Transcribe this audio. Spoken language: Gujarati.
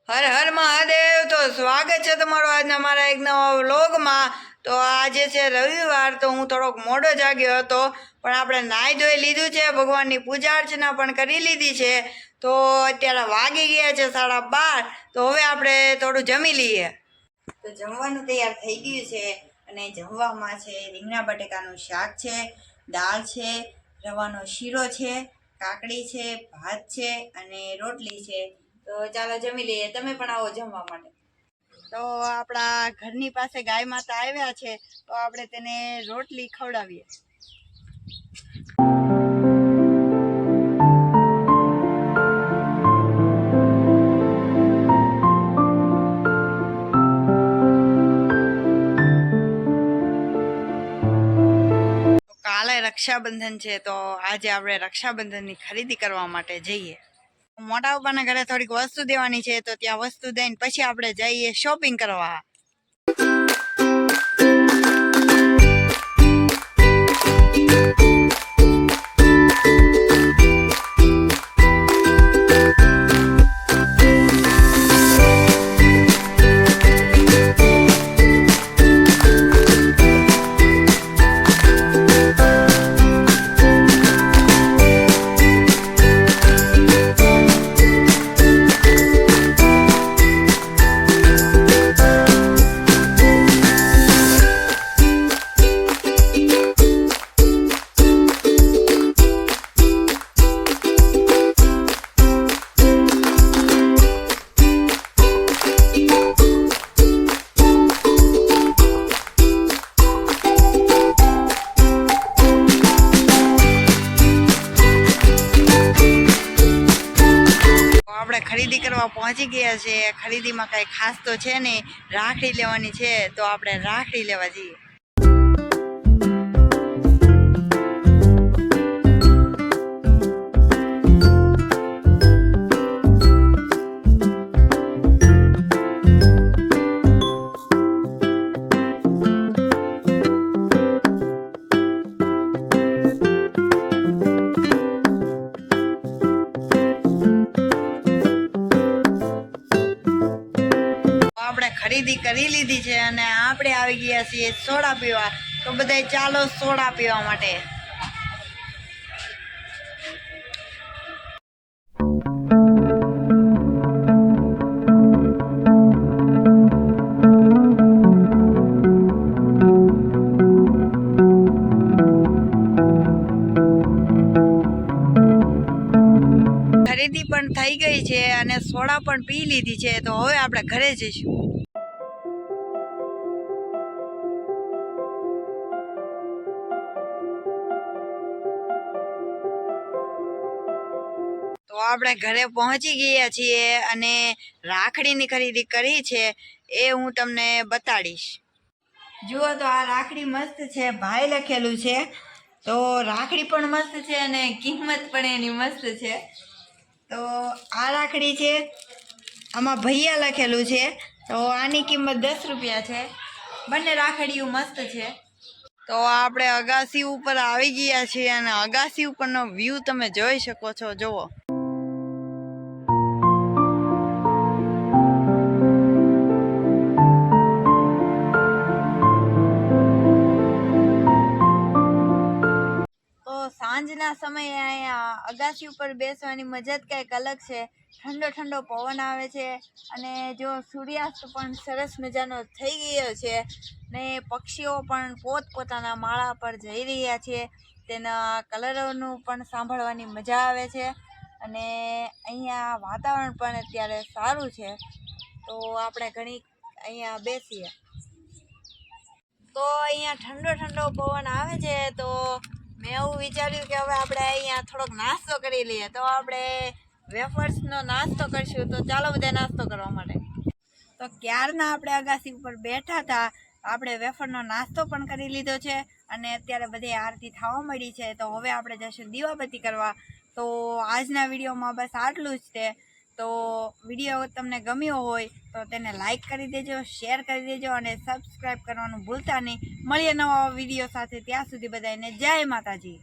હર હર મહાદેવ। તો સ્વાગત છે તમારું આજના મારા એક નવા વ્લોગમાં। તો આજે છે રવિવાર, તો હું થોડોક મોડો જાગ્યો હતો, પણ આપણે નાહી ધોઈ લીધું છે, ભગવાનની પૂજા અર્ચના પણ કરી લીધી છે। તો અત્યારે વાગી ગયા છે 12:30। તો હવે આપણે થોડું જમી લઈએ। તો જમવાનું તૈયાર થઈ ગયું છે, અને જમવામાં છે રીંગણા બટેકાનું શાક છે, દાળ છે, રવાનો શીરો છે, કાકડી છે, ભાત છે અને રોટલી છે। તો ચાલો જમી લઈએ, તમે પણ આવો જમવા માટે। તો આપણા ઘરની પાસે ગાય માતા આવ્યા છે, તો આપણે તેને રોટલી ખવડાવીએ। કાલે રક્ષાબંધન છે, તો આજે આપણે રક્ષાબંધનની ખરીદી કરવા માટે જઈએ। મોટા પપ્પાના ઘરે થોડીક વસ્તુ દેવાની છે, તો ત્યાં વસ્તુ દઈને પછી આપણે જઈએ શોપિંગ કરવા। આપણે ખરીદી કરવા પહોંચી ગયા છે। ખરીદીમાં કઈ ખાસ તો છે નહીં, રાખડી લેવાની છે, તો આપણે રાખડી લેવા જઈએ। આપણે ખરીદી કરી લીધી છે, અને આપણે આવી ગયા છીએ સોડા પીવા। તો બધાય ચાલો સોડા પીવા માટે। ખરીદી પણ થઈ ગઈ છે, અને સોડા પણ પી લીધી છે, તો હવે આપણે ઘરે જઈશું। તો આપણે ઘરે પહોંચી ગયા છીએ, અને રાખડીની ખરીદી કરી છે, એ હું તમને બતાડીશ। જુઓ તો આ રાખડી મસ્ત છે, ભાઈ લખેલું છે। તો રાખડી પણ મસ્ત છે, અને કિંમત પણ એની મસ્ત છે। તો આ રાખડી છે, આમાં ભૈયા લખેલું છે, તો આની કિંમત 10 રૂપિયા છે। બંને રાખડીઓ મસ્ત છે। તો આપણે અગાસી ઉપર આવી ગયા છીએ, અને અગાસી ઉપરનો વ્યૂ તમે જોઈ શકો છો, જુઓ। સાંજના સમયે અહીંયા અગાસી ઉપર બેસવાની મજા જ કંઈક અલગ છે। ઠંડો ઠંડો પવન આવે છે, અને જો સૂર્યાસ્ત પણ સરસ મજાનો થઈ ગયો છે, ને પક્ષીઓ પણ પોતપોતાના માળા પર જઈ રહ્યા છે। તેના કલરોનું પણ સાંભળવાની મજા આવે છે, અને અહીંયા વાતાવરણ પણ અત્યારે સારું છે। તો આપણે ઘણી અહીંયા બેસીએ। તો અહીંયા ઠંડો ઠંડો પવન આવે છે, તો મેં એવું વિચાર્યું કે હવે આપણે અહીંયા થોડોક નાસ્તો કરી લઈએ। તો આપણે વેફર્સનો નાસ્તો કરશું। તો ચાલો બધા નાસ્તો કરવા માટે। તો ક્યારના આપણે અગાસી ઉપર બેઠા હતા, આપણે વેફરનો નાસ્તો પણ કરી લીધો છે, અને અત્યારે બધી આરતી થવા મળી છે। તો હવે આપણે જઈશું દીવાબત્તી કરવા। તો આજના વિડીયોમાં બસ આટલું જ છે। તો વિડીયો તમને ગમ્યો હોય તો તેને લાઈક કરી દેજો, શેર કરી દેજો, અને સબસ્ક્રાઈબ કરવાનું ભૂલતા નહીં। મળીએ નવા વિડીયો સાથે, ત્યાં સુધી બધાને જય માતાજી।